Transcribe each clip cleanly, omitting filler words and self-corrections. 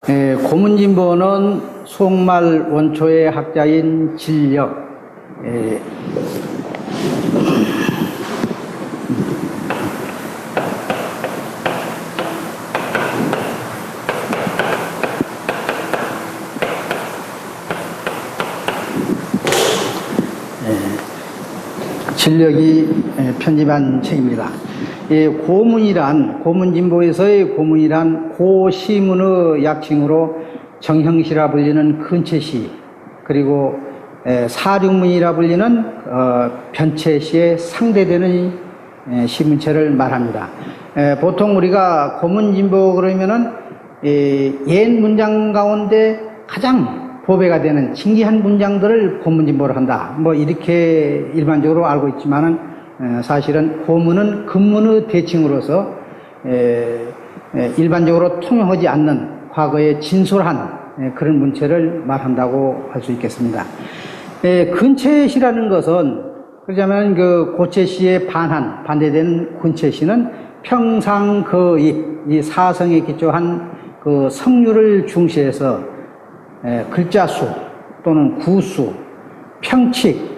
고문진보는 속말 원초의 학자인 진력, 진력이 편집한 책입니다. 고문진보에서의 고문이란 고시문의 약칭으로 정형시라 불리는 근체시, 그리고 사륙문이라 불리는 변체시에 상대되는 시문체를 말합니다. 보통 우리가 고문진보 그러면은 옛 문장 가운데 가장 보배가 되는 진귀한 문장들을 고문진보를 한다, 뭐 이렇게 일반적으로 알고 있지만은 사실은 고문은 근문의 대칭으로서 일반적으로 통용하지 않는 과거의 진솔한 그런 문체를 말한다고 할 수 있겠습니다. 근체시라는 것은 그러자면 그 고체시의 반대되는 근체시는 평상거입, 이 사성에 기초한 그 성류를 중시해서 글자수 또는 구수, 평칙,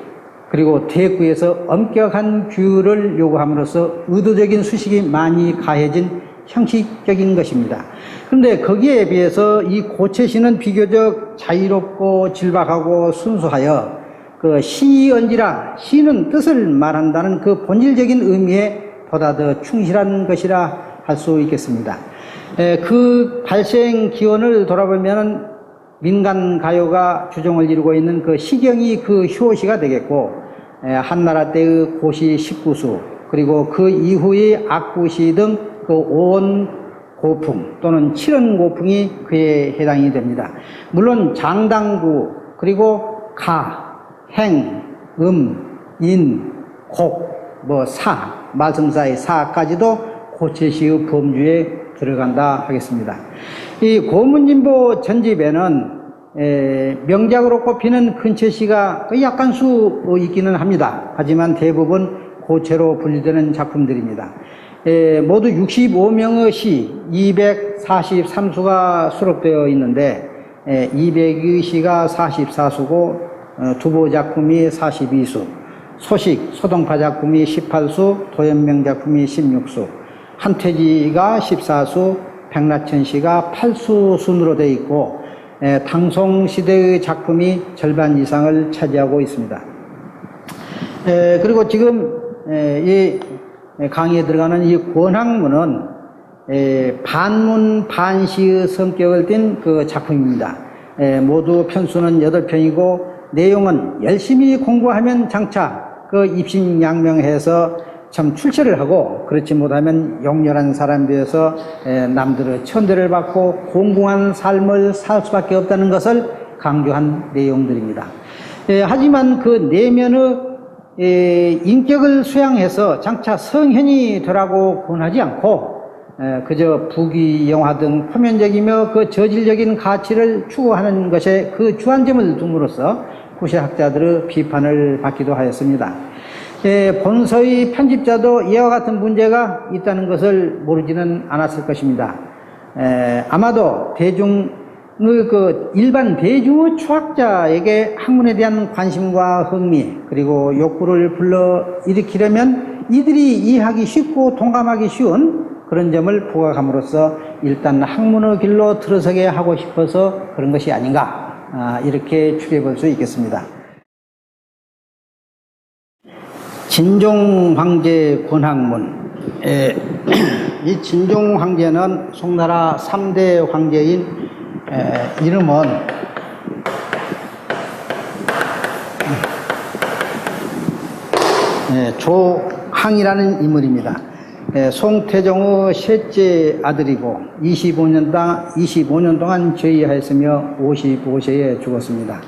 그리고 대구에서 엄격한 규율을 요구함으로써 의도적인 수식이 많이 가해진 형식적인 것입니다. 그런데 거기에 비해서 이 고체시는 비교적 자유롭고 질박하고 순수하여 그 시언지라, 시는 뜻을 말한다는 그 본질적인 의미에 보다 더 충실한 것이라 할 수 있겠습니다. 그 발생 기원을 돌아보면 민간 가요가 주종을 이루고 있는 그 시경이 그 효시가 되겠고, 한나라 때의 고시 19수, 그리고 그 이후의 악구시 등 그 오원고풍 또는 칠언고풍이 그에 해당이 됩니다. 물론 장당구, 그리고 가, 행, 인, 곡, 사, 말씀사의 사까지도 고체시의 범주에 들어간다 하겠습니다. 이 고문진보 전집에는 명작으로 꼽히는 근체시가 거의 약간 수 있기는 합니다. 하지만 대부분 고체로 분류되는 작품들입니다. 모두 65명의 시 243수가 수록되어 있는데 200의 시가 44수고 두보 작품이 42수, 소식, 소동파 작품이 18수, 도연명 작품이 16수, 한퇴지가 14수, 백라천시가 8수 순으로 되어 있고 당송시대의 작품이 절반 이상을 차지하고 있습니다. 그리고 지금 이 강의에 들어가는 이 권학문은 반문 반시의 성격을 띤 그 작품입니다. 모두 편수는 8편이고 내용은 열심히 공부하면 장차 그 입신양명해서 참 출세를 하고, 그렇지 못하면 용렬한 사람 되어서 남들의 천대를 받고 공공한 삶을 살 수밖에 없다는 것을 강조한 내용들입니다. 하지만 그 내면의 인격을 수양해서 장차 성현이 되라고 권하지 않고 그저 부귀영화 등 표면적이며 그 저질적인 가치를 추구하는 것에 그 주안점을 둠으로써 구시학자들의 비판을 받기도 하였습니다. 본서의 편집자도 이와 같은 문제가 있다는 것을 모르지는 않았을 것입니다. 아마도 일반 대중의 추학자에게 학문에 대한 관심과 흥미, 그리고 욕구를 불러일으키려면 이들이 이해하기 쉽고 동감하기 쉬운 그런 점을 부각함으로써 일단 학문의 길로 들어서게 하고 싶어서 그런 것이 아닌가, 이렇게 추리해 볼 수 있겠습니다. 진종황제 권학문. 이 진종황제는 송나라 3대 황제인 이름은 조항이라는 인물입니다. 송태종의 셋째 아들이고 25년 동안 죄위하였으며 55세에 죽었습니다.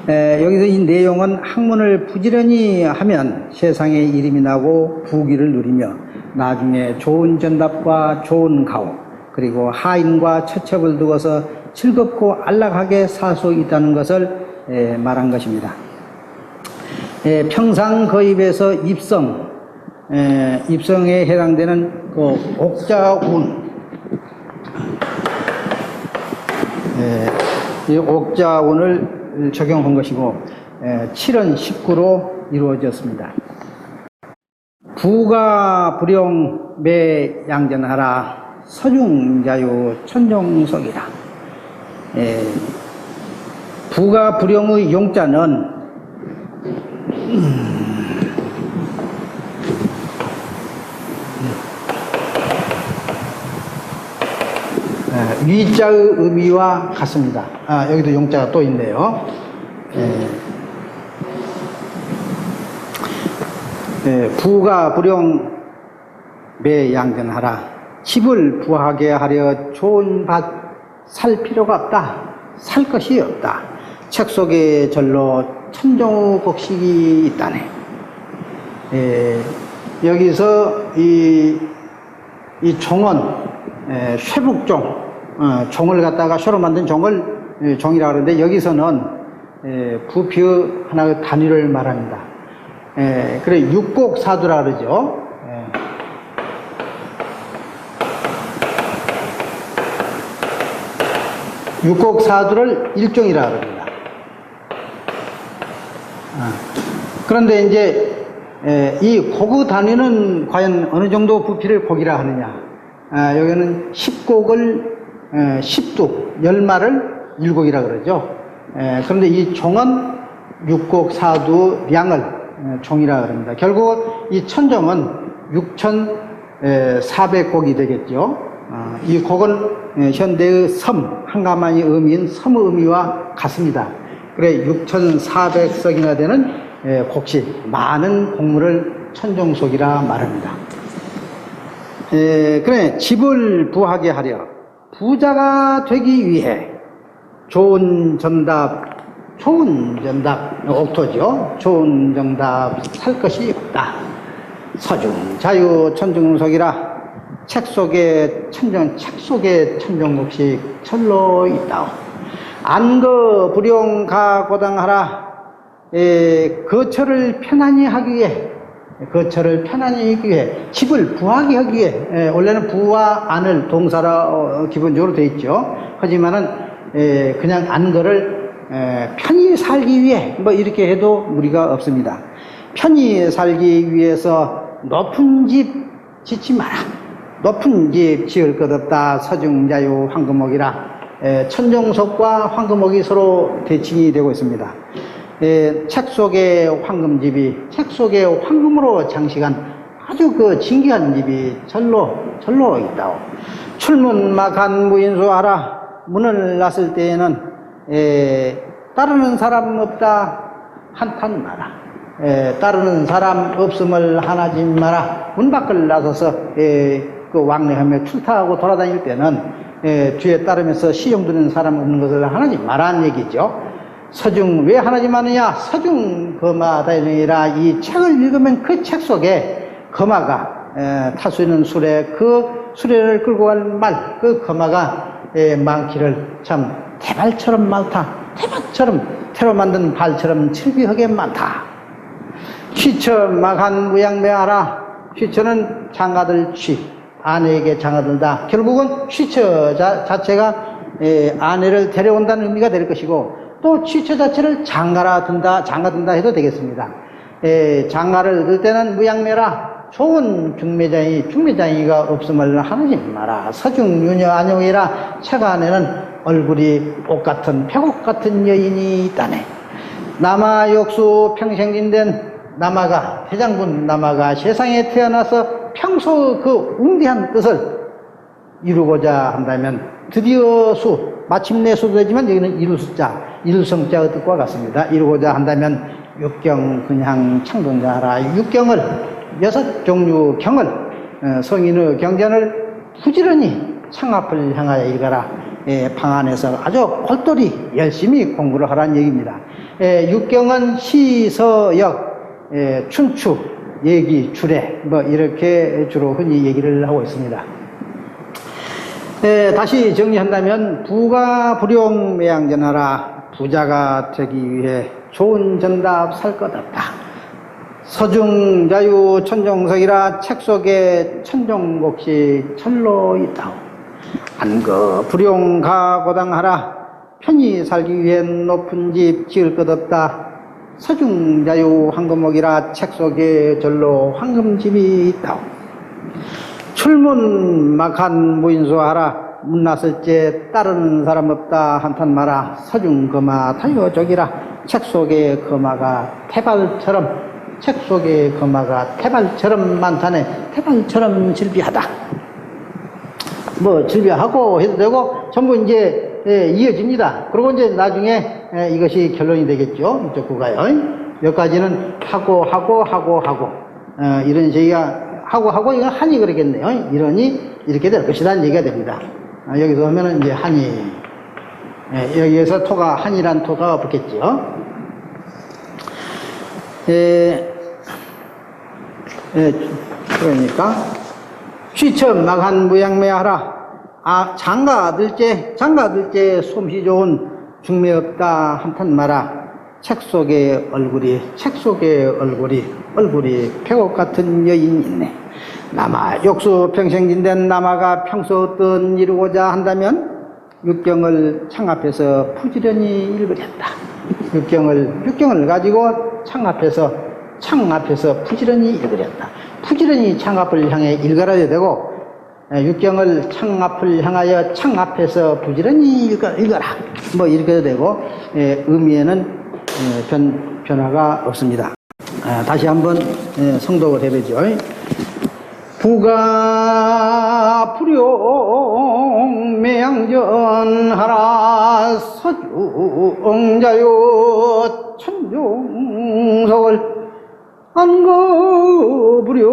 여기서 이 내용은 학문을 부지런히 하면 세상에 이름이 나고 부귀를 누리며 나중에 좋은 전답과 좋은 가오, 그리고 하인과 처첩을 두고서 즐겁고 안락하게 살 수 있다는 것을 말한 것입니다. 평상거입에서 입성에 해당되는 그 옥자운, 이 옥자원을 적용한 것이고 7은 19로 이루어졌습니다. 부가 불용 매양전하라 서중자유 천종석이라. 부가 불용의 용자는 위자의 의미와 같습니다. 여기도 용자가 또 있네요. 부가 불용 매양전하라. 집을 부하게 하려 좋은 밭 살 필요가 없다. 살 것이 없다. 책 속에 절로 천종의 곡식이 있다네. 여기서 이 종은 쇠북종, 종을 갖다가 쇠로 만든 종을 종이라 그러는데, 여기서는 부피의 하나의 단위를 말합니다. 그래 육곡사두라 그러죠. 육곡사두를 일종이라 그럽니다. 그런데 이제 이 곡의 단위는 과연 어느 정도 부피를 곡이라 하느냐. 여기는 10곡을 10둑, 10마를 1곡이라 그러죠. 그런데 이 종은 6곡 4두 량을 종이라 그럽니다. 결국 이 천종은 6,400곡이 되겠죠. 이 곡은 현대의 섬, 한가만의 의미인 섬의 의미와 같습니다. 그래 6,400석이나 되는 곡식, 많은 곡물을 천종석이라 말합니다. 그래 집을 부하게 하려 부자가 되기 위해 좋은 정답, 옥토죠. 좋은 정답 살 것이 없다. 서중 자유 천중석이라. 책 속에 천종곡식 철로 있다오. 안거 불용 가고당하라. 거처를 편안히 하기 위해 집을 부하게 하기 위해, 원래는 부와 안을 동사로 기본적으로 되어 있죠. 하지만은 그냥 안거를 편히 살기 위해 뭐 이렇게 해도 무리가 없습니다. 편히 살기 위해서 높은 집 짓지 마라. 높은 집 지을 것 없다. 서중자유 황금옥이라. 천종석과 황금옥이 서로 대칭이 되고 있습니다. 책 속에 황금집이, 책 속에 황금으로 장식한 아주 그 진귀한 집이 절로 있다오. 출문막한 무인수하라. 문을 놨을 때에는 따르는 사람 없다 한탄 마라. 따르는 사람 없음을 하나지 마라. 문 밖을 나서서 그 왕래하며 출타하고 돌아다닐 때는 뒤에 따르면서 시종 드는 사람 없는 것을 하나지 마라는 얘기죠. 서중 왜 하나지 마느냐. 서중 거마다니라. 이 책을 읽으면 그 책 속에 거마가 탈 수 있는 수레, 그 수레를 끌고 갈 말, 그 거마가 많기를 참 대발처럼 많다. 대발처럼 태로 만든 발처럼 칠비하게 많다. 취처 막한 무양매하라. 취처는 장가들 취, 아내에게 장가들다. 결국은 취처 자체가 아내를 데려온다는 의미가 될 것이고, 또 취처 자체를 장가든다 해도 되겠습니다. 장가를 들 때는 무양매라. 좋은 중매장이가 없음을 하느지 마라. 서중 유녀 안용이라. 책 안에는 얼굴이 옷 같은 백옥 같은 여인이 있다네. 남아 역수 평생진된 남아가, 대장군 남아가 세상에 태어나서 평소 그 웅대한 뜻을 이루고자 한다면, 드디어 마침내 수도 되지만 여기는 이룰 숫자, 이룰성자의 뜻과 같습니다. 이루고자 한다면 육경 그냥 창동자하라. 육경을, 6종류 경을, 성인의 경전을 부지런히 창앞을 향하여 읽어라. 방 안에서 아주 골똘히 열심히 공부를 하라는 얘기입니다. 육경은 시, 서, 역, 춘추, 예기, 주례, 뭐 이렇게 주로 흔히 얘기를 하고 있습니다. 다시 정리한다면, 부가 불용 매양전하라. 부자가 되기 위해 좋은 정답 살 것 없다. 서중 자유 천종석이라. 책 속에 천종곡식 철로 있다오. 안거 불용 가고당하라. 편히 살기 위해 높은 집 지을 것 없다. 서중자유 황금옥이라 책 속에 절로 황금집이 있다. 출문 막한 무인수하라. 문 났을 때 따르는 사람 없다 한탄 마라. 서중거마 타요족이라. 책 속에 거마가 태발처럼, 책 속에 거마가 태발처럼 많다네. 태발처럼 질비하다. 뭐 질비하고 해도 되고 전부 이제 이어집니다. 그리고 이제 나중에 이것이 결론이 되겠죠. 이쪽 구가요. 여기까지는 하고 이런 얘기가 하고 이건 한이 그러겠네요. 이러니 이렇게 될 것이라는 얘기가 됩니다. 여기서 하면은 이제 한이, 여기에서 토가, 한이란 토가 붙겠죠. 그러니까 취처 막한 무양매하라. 장가들째 솜씨 좋은 중매 없다 한탄 마라. 책 속에 얼굴이 백옥 같은 여인이 있네. 남아 욕수 평생진된 남아가 평소 어떤 이루고자 한다면 육경을 창 앞에서 부지런히 읽으렸다. 육경을 가지고 창 앞에서 부지런히 읽으렸다. 부지런히 창 앞을 향해 읽어야 되고, 육경을 창 앞을 향하여 창 앞에서 부지런히 읽어라. 뭐 이렇게 되고, 의미에는 변화가 없습니다. 다시 한번 성독을 해보죠. 부가 불용 매양전하라. 서중자요 천종석을 안거불용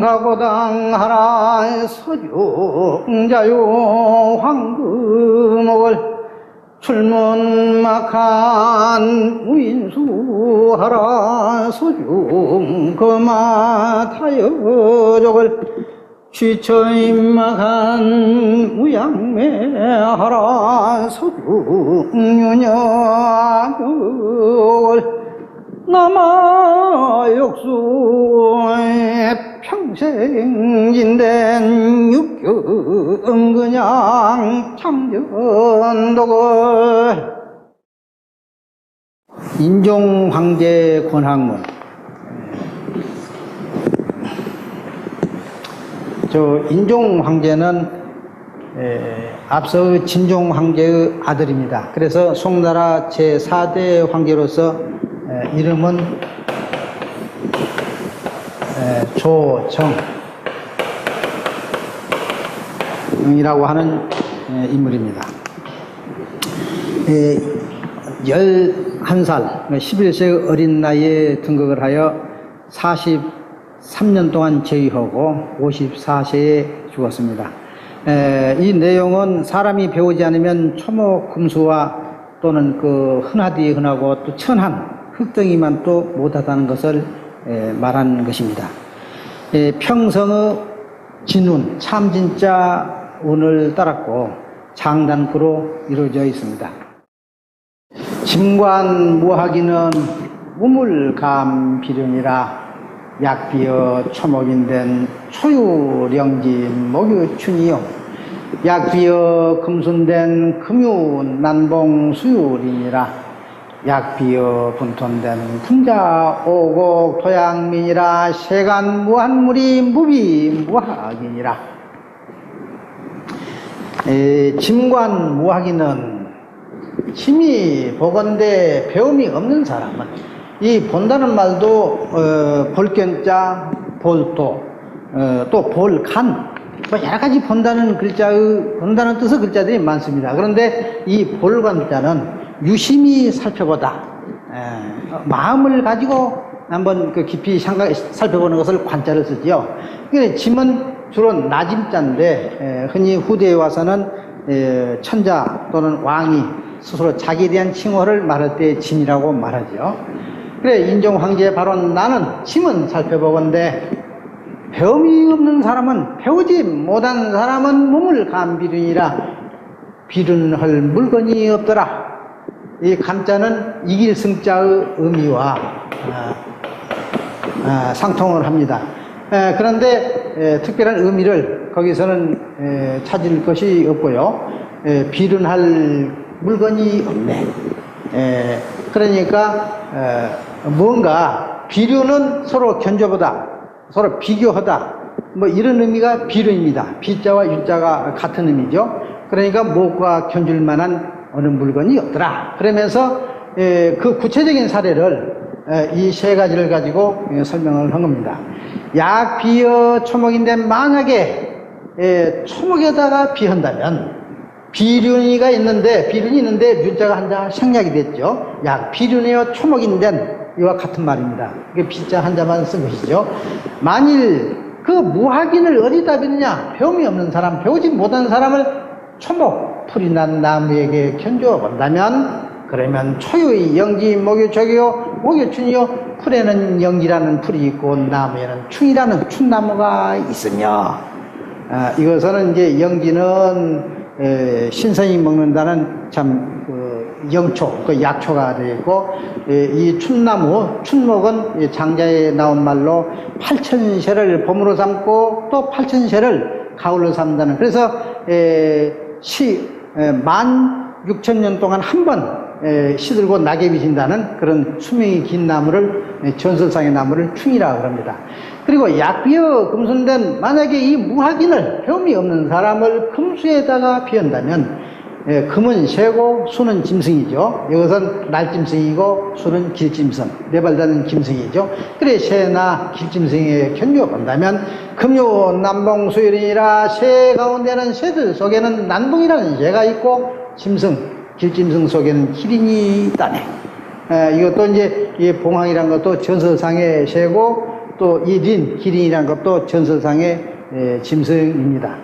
가고당하라. 서중자요 황금옥을 출문막한 무인수하라. 소중거마 타여족을 취처임막한 무양매하라. 소중유녀족을 남아 욕수에 평생진된 육경 그냥 참전독을. 인종황제 권학문. 인종황제는 앞서 진종황제의 아들입니다. 그래서 송나라 제4대 황제로서 이름은 조정이라고 하는 인물입니다. 11살, 11세 어린 나이에 등극을 하여 43년 동안 제위하고 54세에 죽었습니다. 이 내용은 사람이 배우지 않으면 초목금수와 또는 그 흔하디 흔하고 또 천한 흙덩이만 또 못하다는 것을 말하는 것입니다. 평성의 진운, 참진자 운을 따랐고 장단구로 이루어져 있습니다. 짐관무하기는 우물감비륜이라. 약비어 초목인된 초유령진 목유춘이요. 약비어 금순된 금유난봉 수유린이라. 약비어 분톤된 분자 오곡 도양민이라. 세간 무한물이 무비무학이니라. 짐관 무학이는 짐이 보건대 배움이 없는 사람은, 이 본다는 말도 볼견자, 볼도, 또 볼간, 뭐 여러 가지 본다는 뜻의 글자들이 많습니다. 그런데 이 볼관자는 유심히 살펴보다, 마음을 가지고 한번 그 깊이 살펴보는 것을 관자를 쓰지요. 그러니까 짐은 주로 나짐자인데, 흔히 후대에 와서는 천자 또는 왕이 스스로 자기에 대한 칭호를 말할 때 짐이라고 말하죠. 그래, 인종황제 바로 나는 짐은 살펴보건대 배움이 없는 사람은, 배우지 못한 사람은 몸을 감비륜이라. 비륜할 물건이 없더라. 이 감자는 이길 승자의 의미와 상통을 합니다. 그런데 특별한 의미를 거기서는 찾을 것이 없고요. 비륜할 물건이 없네. 그러니까 뭔가 비료는 서로 견줘보다, 서로 비교하다, 뭐 이런 의미가 비료입니다. 비자와 유자가 같은 의미죠. 그러니까 무엇과 견줄 만한 어느 물건이 없더라. 그러면서 그 구체적인 사례를 이 세 가지를 가지고 설명을 한 겁니다. 약, 비여, 초목인데 만약에 초목에다가 비한다면 비륜이가 있는데 비륜이 있는데 류자가 한자 생략이 됐죠. 약, 비륜이여 초목인된 이와 같은 말입니다. 이게 비자 한자만 쓴 것이죠. 만일 그 무학인을 어디다 뵙느냐? 배움이 없는 사람, 배우지 못한 사람을 초목, 풀이 난 나무에게 견주어 본다면 그러면 초유의 영지, 목유, 적유, 목유, 춘이요. 풀에는 영지라는 풀이 있고 나무에는 춘이라는 춘나무가 있으며 이것은 이제 영지는 신선이 먹는다는 참 영초, 그 약초가 되어 있고 이 춘나무, 춘목은 장자에 나온 말로 8,000세를 봄으로 삼고 또 8,000세를 가을로 삼다는 그래서 16,000년 동안 한 번 시들고 낙엽이 진다는 그런 수명이 긴 나무를 전설상의 나무를 춘이라고 합니다. 그리고 약비어 금순된 만약에 이 무학인을 배움이 없는 사람을 금수에다가 비운다면 금은 새고 수는 짐승이죠. 이것은 날짐승이고 수는 길짐승, 네발다는 짐승이죠. 그래 새나 길짐승에 견주어 본다면 금요 남봉수일이니라 새 가운데는 새들 속에는 난봉이라는 새가 있고 짐승, 길짐승 속에는 기린이 있다네. 이것도 이제 이 봉황이란 것도 전설상의 새고 또 이 기린이란 것도 전설상의 짐승입니다.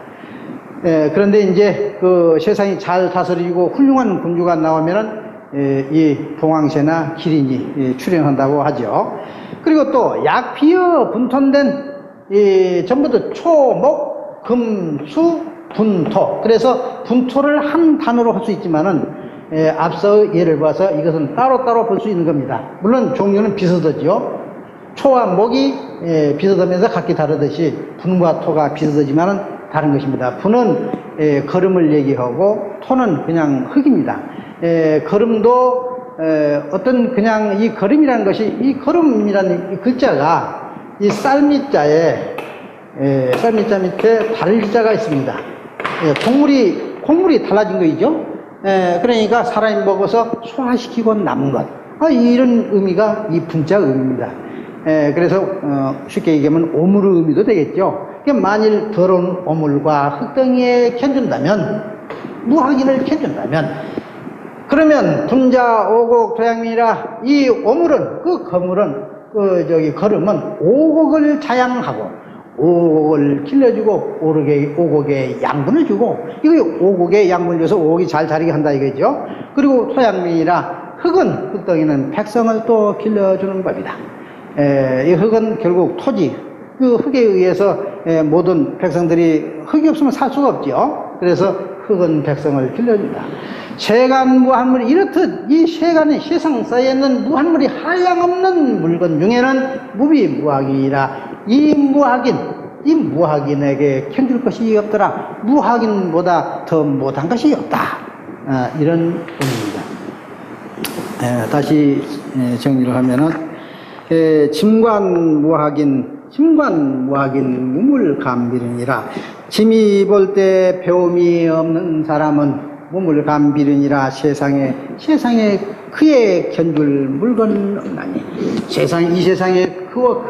그런데 이제 그 세상이 잘 다스리고 훌륭한 군주가 나오면은 이 봉황새나 기린이 출현한다고 하죠. 그리고 또 약비어 분토된 전부 다 초, 목, 금, 수, 분토. 그래서 분토를 한 단어로 할 수 있지만은 앞서 예를 봐서 이것은 따로따로 볼 수 있는 겁니다. 물론 종류는 비슷하죠. 초와 목이 비슷하면서 각기 다르듯이 분과 토가 비슷하지만은 다른 것입니다. 분은 걸음을 얘기하고 토는 그냥 흙입니다. 걸음도 어떤 그냥 이 걸음이라는 것이 이 걸음이라는 이 글자가 이 쌀미자에 쌀미자 밑에 달자가 있습니다. 곡물이 달라진 거이죠. 그러니까 사람이 먹어서 소화시키고 남은 것. 이런 의미가 이 분자 의미입니다. 그래서 쉽게 얘기하면 오물의 의미도 되겠죠. 만일 더러운 오물과 흙덩이에 견준다면 무학인을 견준다면 그러면 분자 오곡 도양민이라 이 오물은 그 거물은 걸음은 오곡을 자양하고 오곡을 길러주고 오곡에 양분을 주고 이거 오곡에 양분을 줘서 오곡이 잘 자라게 한다 이거죠. 그리고 토양민이라 흙덩이는 백성을 또 길러주는 법이다. 이 흙은 결국 토지, 그 흙에 의해서 모든 백성들이 흙이 없으면 살 수가 없죠. 그래서 흙은 백성을 길러준다. 세간 무한물이 이렇듯 이 세간의 세상 사이에 있는 무한물이 한량없는 물건 중에는 무비무학이라 이 무학인에게 견줄 것이 없더라. 무학인보다 더 못한 것이 없다. 이런 의미입니다. 다시 정리를 하면은 짐관무학인 무물감비르니라. 짐이 볼 때 배움이 없는 사람은 무물감비르니라. 세상에 그에 견줄 물건 없나니. 이 세상에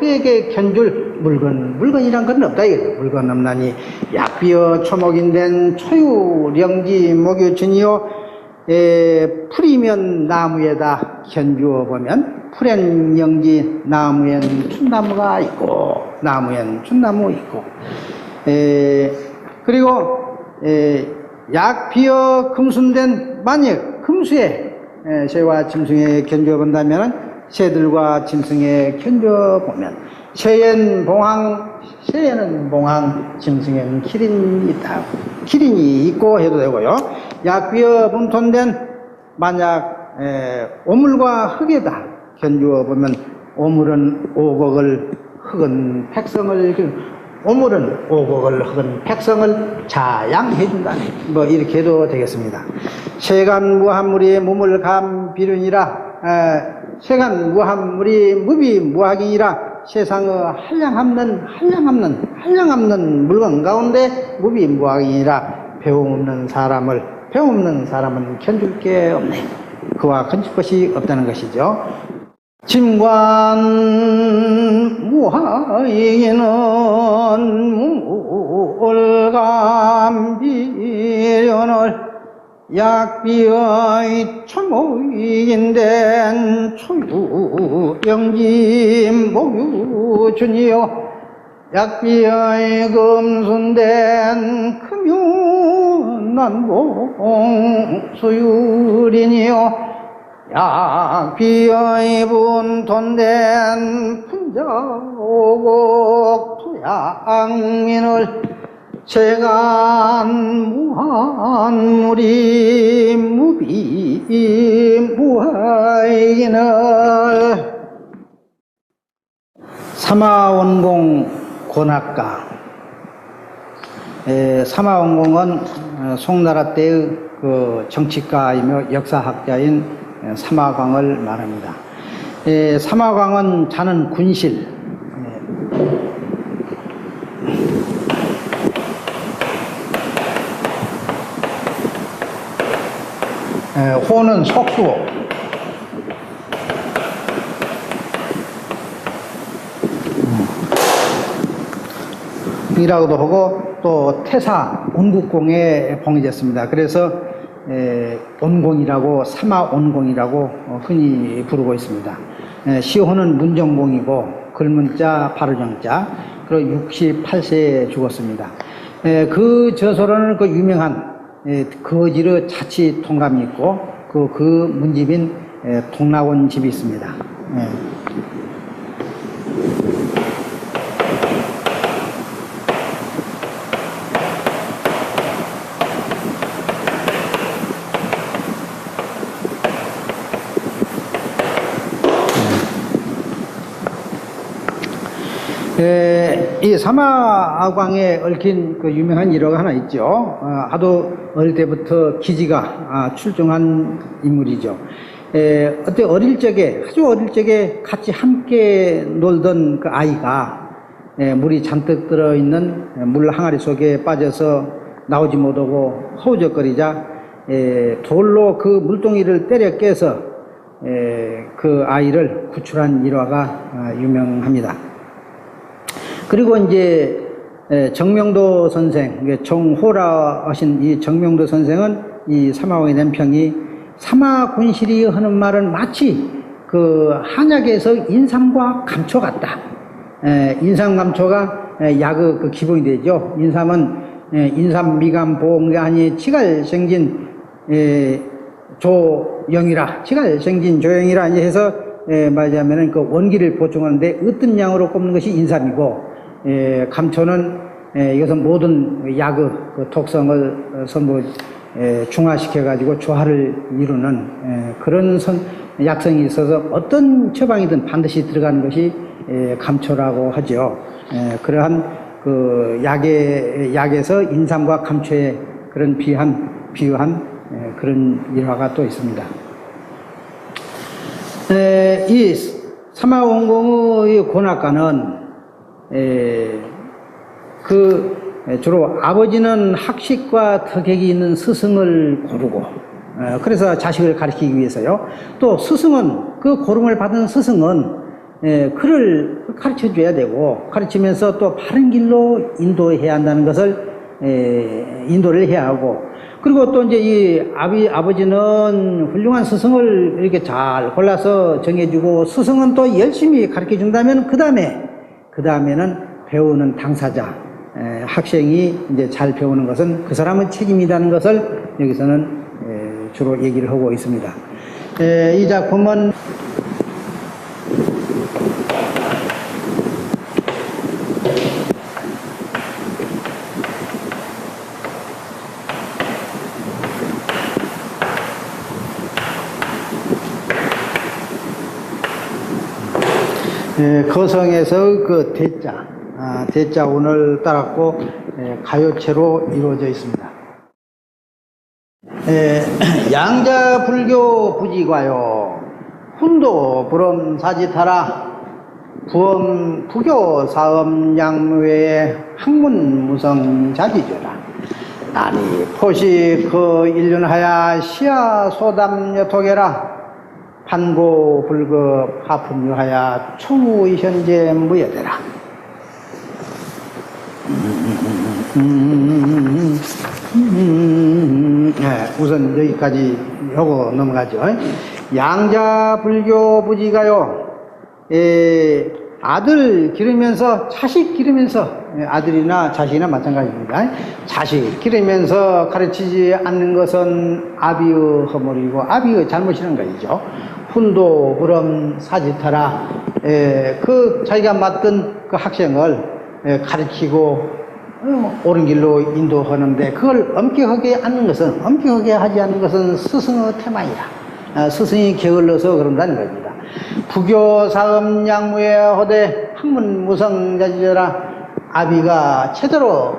그에게 견줄 물건이란 건 없다 이거죠. 물건 없나니. 약비어 초목인된 초유 령지 목유 준이요 풀이면 나무에다 견주어 보면 풀엔 영지 나무엔 춘나무가 있고 그리고 약 비어 금순된 만약 금수에 새와 짐승에 견주어 본다면 새들과 짐승에 견주어 보면 새에는 봉황 짐승에는 기린이 있다. 기린이 있고 해도 되고요. 약 비어 분토된 만약 오물과 흙에다 견주어 보면 오물은 오곡을 흙은 백성을 오물은 오곡을 흑은 백성을 자양해준다네. 뭐 이렇게 해도 되겠습니다. 세간 무한물이 무물 감비륜이라 세간 무한물이 무비 무학이니라. 세상의 한량없는 물건 가운데 무비 무학이니라. 배움 없는 사람은 견줄 게 없네. 그와 건질 것이 없다는 것이죠. 짐관 무하이는 무물감비련을 약비의 초목인된 초유영진 목유준이요 약비의 금순된 금윤난봉 수유린이요 약비의 분톤된 분자오곡 토양민을 세간 무한물이 무비 무하이기는 사마원공 권학가. 사마원공은 송나라 때의 그 정치가이며 역사학자인 사마광을 말합니다. 사마광은 자는 군실, 호는 속수호, 이라고도 하고 또 태사 온국공에 봉해졌습니다. 그래서 온공이라고 사마온공이라고 흔히 부르고 있습니다. 시호는 문정공이고 글문자 바르정자. 그리고 68세에 죽었습니다. 그 저서로는 그 유명한 거지르 자치 통감이 있고 그 문집인 동락원 집이 있습니다. 이 사마광에 얽힌 그 유명한 일화가 하나 있죠. 하도 어릴 때부터 기지가 출중한 인물이죠. 어때 아주 어릴 적에 같이 함께 놀던 그 아이가 물이 잔뜩 들어있는 물 항아리 속에 빠져서 나오지 못하고 허우적거리자 돌로 그 물동이를 때려 깨서 그 아이를 구출한 일화가 유명합니다. 그리고 이제 정명도 선생, 정호라 하신 이 정명도 선생은 이 사마왕의 남편이 사마군실이 하는 말은 마치 그 한약에서 인삼과 감초 같다. 인삼 감초가 약의 그 기본이 되죠. 인삼은 인삼 미감 보응아니 치갈생진 조영이라, 치갈생진 조영이라 해서 말하자면은 그 원기를 보충하는데 어떤 양으로 꼽는 것이 인삼이고, 감초는 이것은 모든 약의 그 독성을 전부 중화시켜 가지고 조화를 이루는 그런 약성이 있어서 어떤 처방이든 반드시 들어가는 것이 감초라고 하죠. 그러한 그 약에서 인삼과 감초의 그런 비유한 그런 일화가 또 있습니다. 이 사마원공의 권학가는 주로 아버지는 학식과 덕액이 있는 스승을 고르고, 그래서 자식을 가르치기 위해서요. 또 스승은, 그 고름을 받은 스승은, 그를 가르쳐 줘야 되고, 가르치면서 또 바른 길로 인도해야 한다는 것을, 인도를 해야 하고, 그리고 또 이제 이 아버지는 훌륭한 스승을 이렇게 잘 골라서 정해주고, 스승은 또 열심히 가르쳐 준다면, 그 다음에는 배우는 당사자, 학생이 이제 잘 배우는 것은 그 사람의 책임이라는 것을 여기서는 주로 얘기를 하고 있습니다. 이 작품은 거성에서 그 대자, 대자운을 따랐고 가요체로 이루어져 있습니다. 양자불교 부지과요 훈도 불엄 사지타라 부엄 부교 사엄 양무의 학문무성 자지죄라 나니 포시 그 일륜하야 시야 소담 여토게라 판고 불급 하품유하야 총우 현재 무여되라. 우선 여기까지 하고 넘어가죠. 양자불교 부지가요 아들 기르면서 자식 기르면서 아들이나 자식이나 마찬가지입니다. 자식 기르면서 가르치지 않는 것은 아비의 허물이고 아비의 잘못이라는 것이죠. 훈도 그럼 사지타라 그 자기가 맡은 그 학생을 가르치고 옳은 길로 인도하는데 그걸 엄격하게 하지 않는 것은 스승의 태만이라. 스승이 게을러서 그런다는 겁니다. 부교 사음 양무의 허대 학문 무성자지라 아비가 제대로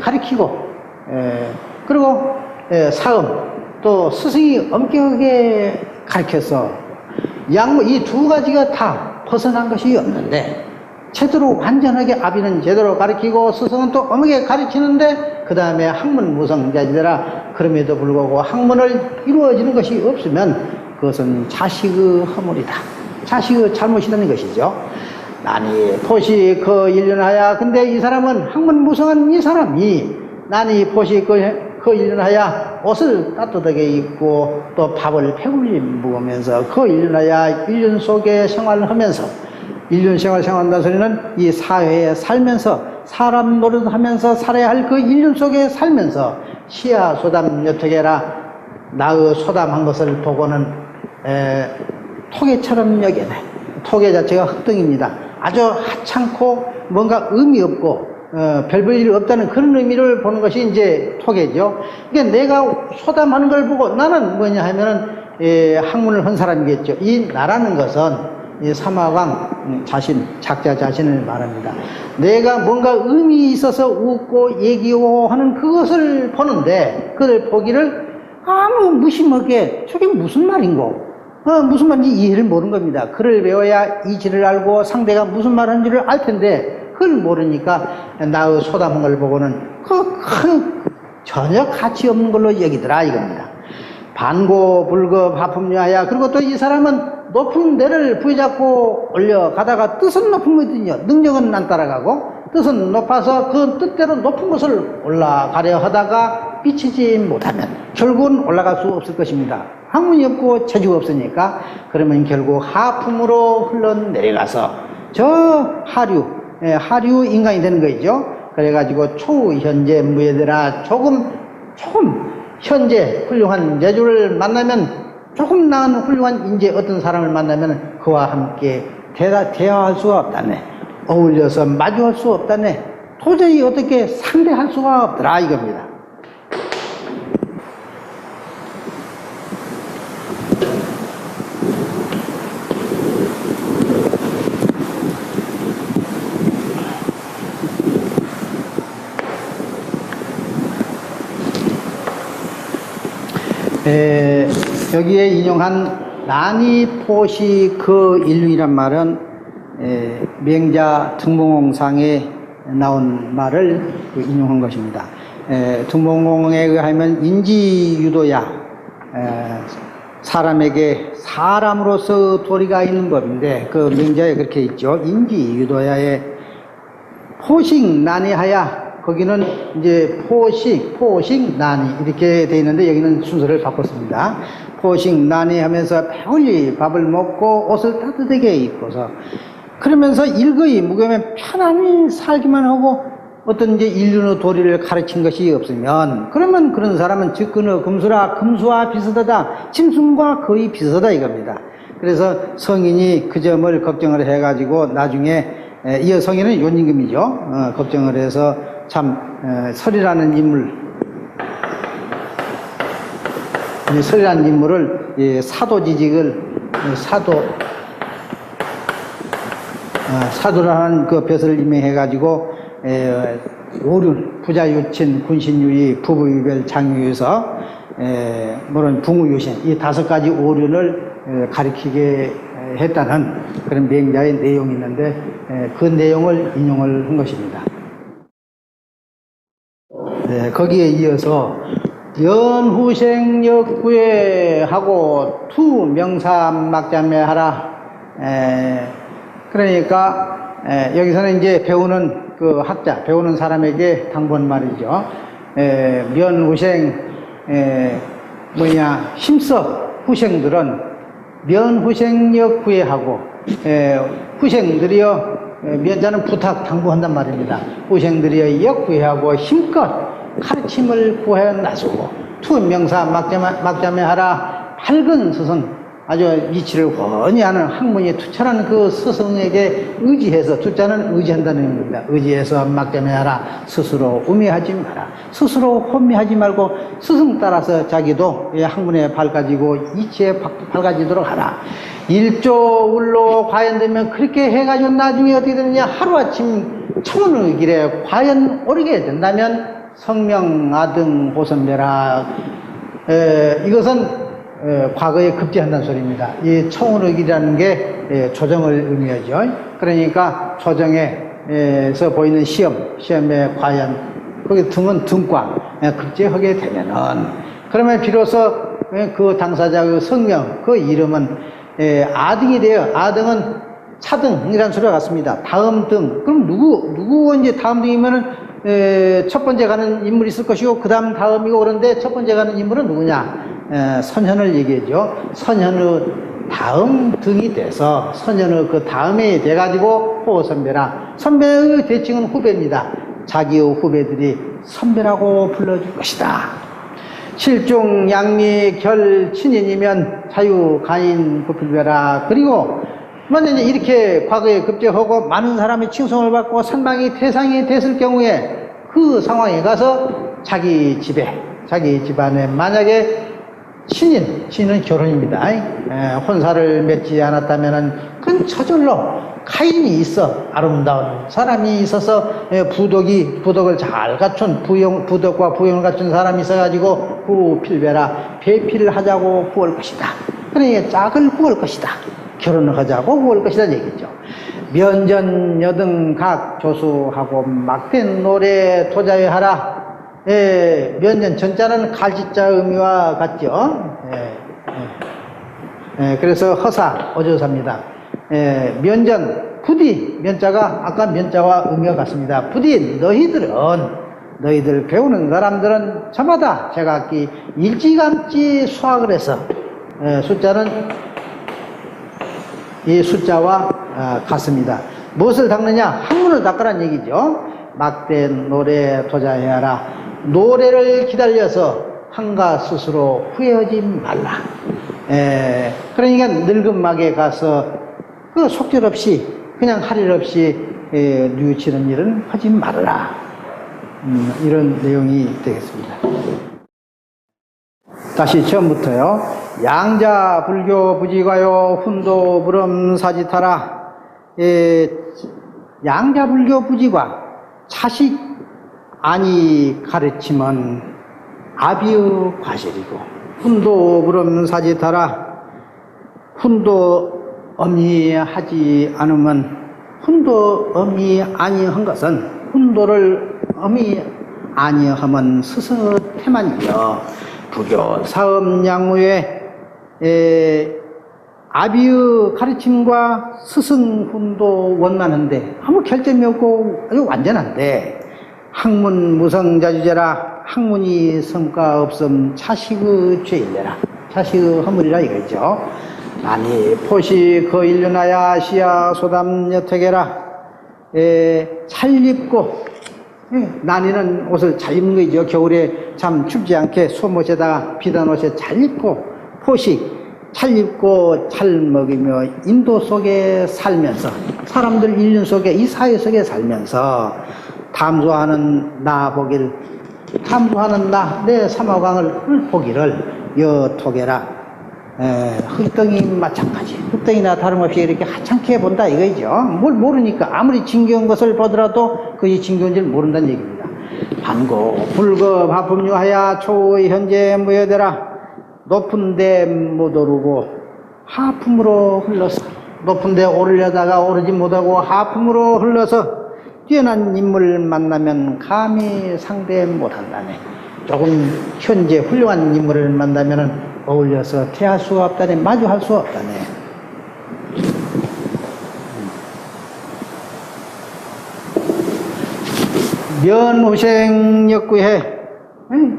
가르치고 그리고 사음 또 스승이 엄격하게 가르쳐서 양무 이 두 가지가 다 벗어난 것이 없는데 제대로 완전하게 아비는 제대로 가르치고 스승은 또 엄하게 가르치는데 그 다음에 학문 무성자지라 그럼에도 불구하고 학문을 이루어지는 것이 없으면 그것은 자식의 허물이다. 자식의 잘못이라는 것이죠. 나니 포시 그 일륜하야 근데 이 사람은 학문 무성한 이 사람이 나니 포시 그 일륜하야 옷을 따뜻하게 입고 또 밥을 배불리 먹으면서 그 일륜하야 일륜 속에 생활을 하면서 일륜 생활한다는 소리는 이 사회에 살면서 사람 노릇하면서 살아야 할 그 일륜 속에 살면서 시야 소담 여택해라 나의 소담한 것을 보고는 토개처럼 여기네. 토개 자체가 흙등입니다. 아주 하찮고 뭔가 의미 없고 별 볼 일 없다는 그런 의미를 보는 것이 이제 토개죠. 그러니까 내가 소담하는 걸 보고 나는 뭐냐 하면은 학문을 한 사람이겠죠. 이 나라는 것은 이 사마왕 자신, 작자 자신을 말합니다. 내가 뭔가 의미 있어서 웃고 얘기하고 하는 그것을 보는데 그걸 보기를 아무 무심하게 저게 무슨 말인고 무슨 말인지 이해를 모르는 겁니다. 글을 배워야 이치를 알고 상대가 무슨 말 하는지를 알 텐데 그걸 모르니까 나의 소담한 걸 보고는 전혀 가치 없는 걸로 여기더라 이겁니다. 반고 불급 하품유하야 그리고 또 이 사람은 높은 데를 부여잡고 올려가다가 뜻은 높은 거거든요. 능력은 안 따라가고 뜻은 높아서 그 뜻대로 높은 곳을 올라가려 하다가 미치지 못하면 결국은 올라갈 수 없을 것입니다. 학문이 없고 재주가 없으니까 그러면 결국 하품으로 흘러내려가서 저 하류 인간이 되는 거죠. 그래가지고 초현재 무예되라 조금 현재 훌륭한 재주를 만나면 조금 나은 훌륭한 인재 어떤 사람을 만나면 그와 함께 대화할 수가 없다네. 어울려서 마주할 수 없다네. 도저히 어떻게 상대할 수가 없더라 이겁니다. 여기에 인용한 나니포시 그 일륜이란 말은 명자 등봉홍상에 나온 말을 인용한 것입니다. 등봉홍에 의하면 인지유도야 사람에게 사람으로서 도리가 있는 법인데 그 명자에 그렇게 있죠. 인지유도야에 포식 난이하야 거기는 이제 포식 난이 이렇게 돼 있는데 여기는 순서를 바꿨습니다. 포식 난이 하면서 배불리 밥을 먹고 옷을 따뜻하게 입고서 그러면서 일거이 무겸에 편안히 살기만 하고 어떤 이제 인륜의 도리를 가르친 것이 없으면 그러면 그런 사람은 즉근의 금수라 금수와 비슷하다. 짐승과 거의 비슷하다 이겁니다. 그래서 성인이 그 점을 걱정을 해가지고 나중에 이 성인은 요임금이죠. 걱정을 해서 참 설이라는 인물을 사도지직을 사도라는 그 벼슬을 임명해가지고 오륜, 부자유친, 군신유의, 부부유별, 장유유서, 물론 붕우유신 이 5가지 오륜을 가리키게 했다는 그런 맹자의 내용이 있는데 그 내용을 인용을 한 것입니다. 거기에 이어서 연후생역구애하고 투명사막자매하라. 그러니까 여기서는 이제 배우는 그 학자, 배우는 사람에게 당부한 말이죠. 면후생 힘써 후생들은 면후생역 구애하고 후생들이여 면자는 부탁 당부한단 말입니다. 후생들이여 역구애하고 힘껏 가르침을 구하여 나서고 투명사 막자매하라. 밝은 스승 아주 이치를 훤히 하는 학문이 투철한 그 스승에게 의지해서, 투자는 의지한다는 의미입니다. 의지해서 막자매하라. 스스로 우매하지 마라. 스스로 혼미하지 말고 스승 따라서 자기도 학문에 밝아지고 이치에 밝아지도록 하라. 일조울로 과연되면 그렇게 해가지고 나중에 어떻게 되느냐, 하루아침 청운의 길에 과연 오르게 된다면 성명아등 호선배라. 이것은 과거에 급제한다는 소리입니다. 이 청운의 길이라는 게 조정을 의미하죠. 그러니까 조정에서 보이는 시험에 과연 거기 등은 등과 급제하게 되면은, 그러면 비로소 그 당사자의 성명, 그 이름은 아등이 돼요. 아등은 차등이라는 소리가 같습니다. 다음 등. 그럼 누구 이제 다음 등이면은 첫 번째 가는 인물이 있을 것이고 그 다음이고, 그런데 첫 번째 가는 인물은 누구냐? 선현을 얘기하죠. 선현의 다음 등이 돼서 선현의 그 다음에 돼가지고 호선배라. 선배의 대칭은 후배입니다. 자기의 후배들이 선배라고 불러줄 것이다. 실종 양미 결 친인이면 자유 가인 부필배라. 그리고 먼저 이제 이렇게 과거에 급제하고 많은 사람이 칭송을 받고 선방이 태상이 됐을 경우에 그 상황에 가서 자기 집안에 만약에 친인은 결혼입니다. 혼사를 맺지 않았다면은 그건 저절로 가인이 있어, 아름다운 사람이 있어서 부덕을 잘 갖춘 부덕과 부용을 갖춘 사람이 있어가지고 구필배라. 배필을 하자고 구할 것이다. 그러니까 짝을 구할 것이다. 결혼을 하자고 구할 것이다 얘기죠. 면전 여등 각 조수하고 막된 노래 도자회하라. 면전 전자는 갈지자 의미와 같죠. 그래서 허사 어조사입니다. 면전 부디, 면자가 아까 면자와 의미가 같습니다. 부디 너희들 배우는 사람들은 저마다 제각기 일찌감치 수학을 해서 숫자는 이 숫자와 같습니다. 무엇을 닦느냐? 학문을 닦으란 얘기죠. 막된 노래 도자해하라. 노래를 기다려서 한가 스스로 후회하지 말라. 그러니까 늙은 막에 가서 그 속절없이 그냥 할 일 없이 뉘우치는 일은 하지 말라. 이런 내용이 되겠습니다. 다시 처음부터요. 양자 불교 부지가요 훈도 불엄 사지타라. 양자 불교 부지가 자식 아니 가르침은 아비의 과실이고, 훈도 불엄 사지타라. 훈도 엄히하지 않으면, 훈도 엄히 아니한 것은 훈도를 엄히 아니하면 스스태만이며, 부교 사업 양무에 아비의 가르침과 스승 훈도 원만한데 아무 결점이 없고 아주 완전한데, 학문 무성자주제라. 학문이 성과 없음 자식의 죄일래라. 자식의 허물이라 이거죠. 아니 포시 거일륜하야 시야 소담 여택해라. 잘 입고, 난이는 옷을 잘 입는 거죠. 겨울에 참 춥지 않게 소못에다가 비단 옷에 잘 입고, 포식 잘 입고 잘 먹이며 인도 속에 살면서, 사람들 인륜 속에, 이 사회 속에 살면서 탐수하는 나 보기를, 탐수하는 나 내 삼화광을 보기를 여토개라. 흙덩이 마찬가지. 흙덩이나 다름없이 이렇게 하찮게 본다 이거죠. 뭘 모르니까 아무리 징겨운 것을 보더라도 그것이 징겨운 줄 모른다는 얘기입니다. 반고 불급 하품유하야 초의 현재 무여되라. 높은 데 못 오르고 하품으로 흘러서, 높은 데 오르려다가 오르지 못하고 하품으로 흘러서 뛰어난 인물을 만나면 감히 상대 못한다네. 조금 현재 훌륭한 인물을 만나면 어울려서 대할 수가 없다네. 마주할 수 없다네. 면후생 역구해,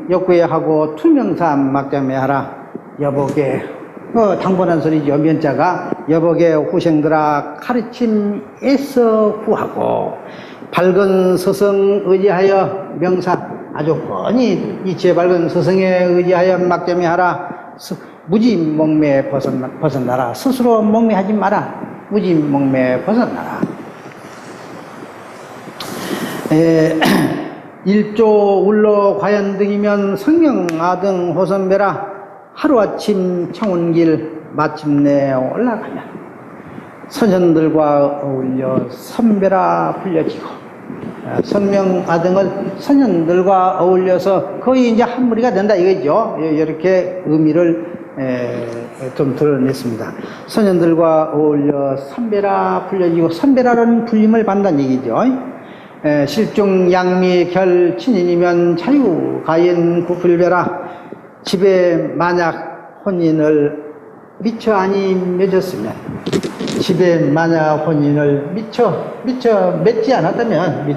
역구해하고 투명사 막자매하라. 여복에 당번한 소리죠. 면자가 여복에 후생들아 가르침 애써 구하고 밝은 서성 의지하여 명사, 아주 뻔히 이 제밝은 서성에 의지하여 막자매하라. 무지몽매에 벗어나라. 스스로 몽매하지 마라. 무지몽매에 벗어나라. 일조 울로 과연 등이면 성경아등 호선배라. 하루아침 청운길 마침내 올라가면 선현들과 어울려 선배라 불려지고, 선명아등을 선현들과 어울려서 거의 이제 한 무리가 된다 이거죠. 이렇게 의미를 좀 드러냈습니다. 선현들과 어울려 선배라 불려지고, 선배라는 불림을 받는다는 얘기죠. 실중 양미 결 친인이면 자유 가인 구풀배라. 집에 만약 혼인을 미처 아니 맺었으면, 집에 만약 혼인을 미처 맺지 않았다면,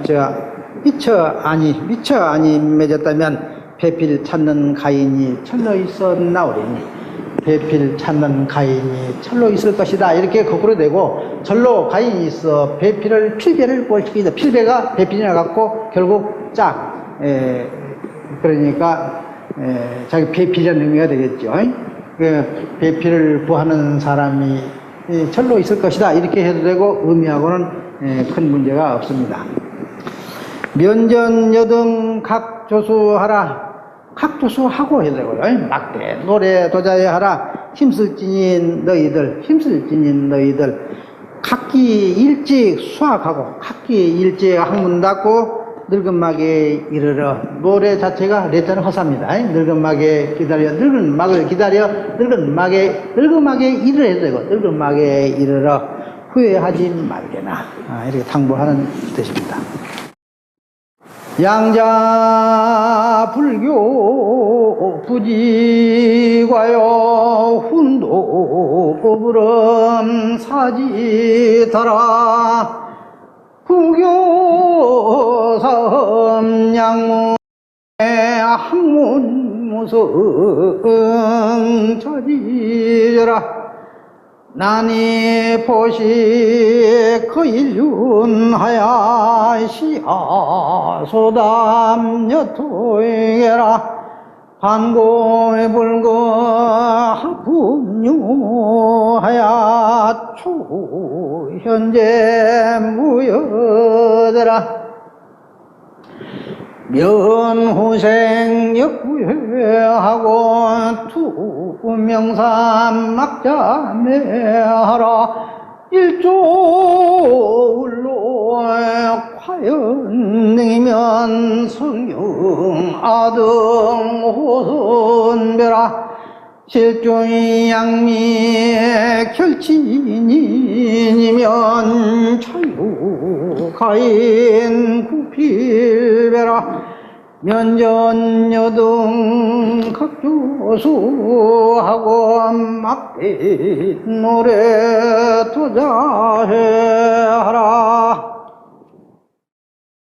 미처 아니 맺었다면 배필 찾는 가인이 철로 있어 나오리니, 배필 찾는 가인이 철로 있을 것이다. 이렇게 거꾸로 되고, 절로 가인이 있어 필배를 꼴시키다. 필배가 배필이나 갖고 결국 그러니까 자기 배필이라는 의미가 되겠죠. 배필을 구하는 사람이 절로 있을 것이다. 이렇게 해도 되고, 의미하고는 큰 문제가 없습니다. 면전 여등 각 조수하라. 각 조수하고 해도 되고요. 막대 노래 도자에 하라. 힘쓸 진인 너희들 각기 일찍 수학하고 각기 일찍 학문 닫고 늙은막에 이르러. 노래 자체가 레자는 허사입니다. 늙은막에 기다려, 늙은막을 기다려, 늙은막에 이르러 해도 되고, 늙은막에 이르러 후회하지 말게나. 이렇게 당부하는 뜻입니다. 양자 불교 부지과요 훈도 법으름 사지더라. 구교사음 양문의 학문 무성 처지라. 나니 보시 그 일륜하야 시하 소담 여토해라. 반고의 불거 합분유하야 초 현재 무여되라. 면후생 역구회하고 투명삼 막자매하라. 일조울로 과연능이면 성경아등 호선배라. 실종이 양미 결친이면 자유가인 구필배라. 면전 여등 각조수하고 막대 노래 도자해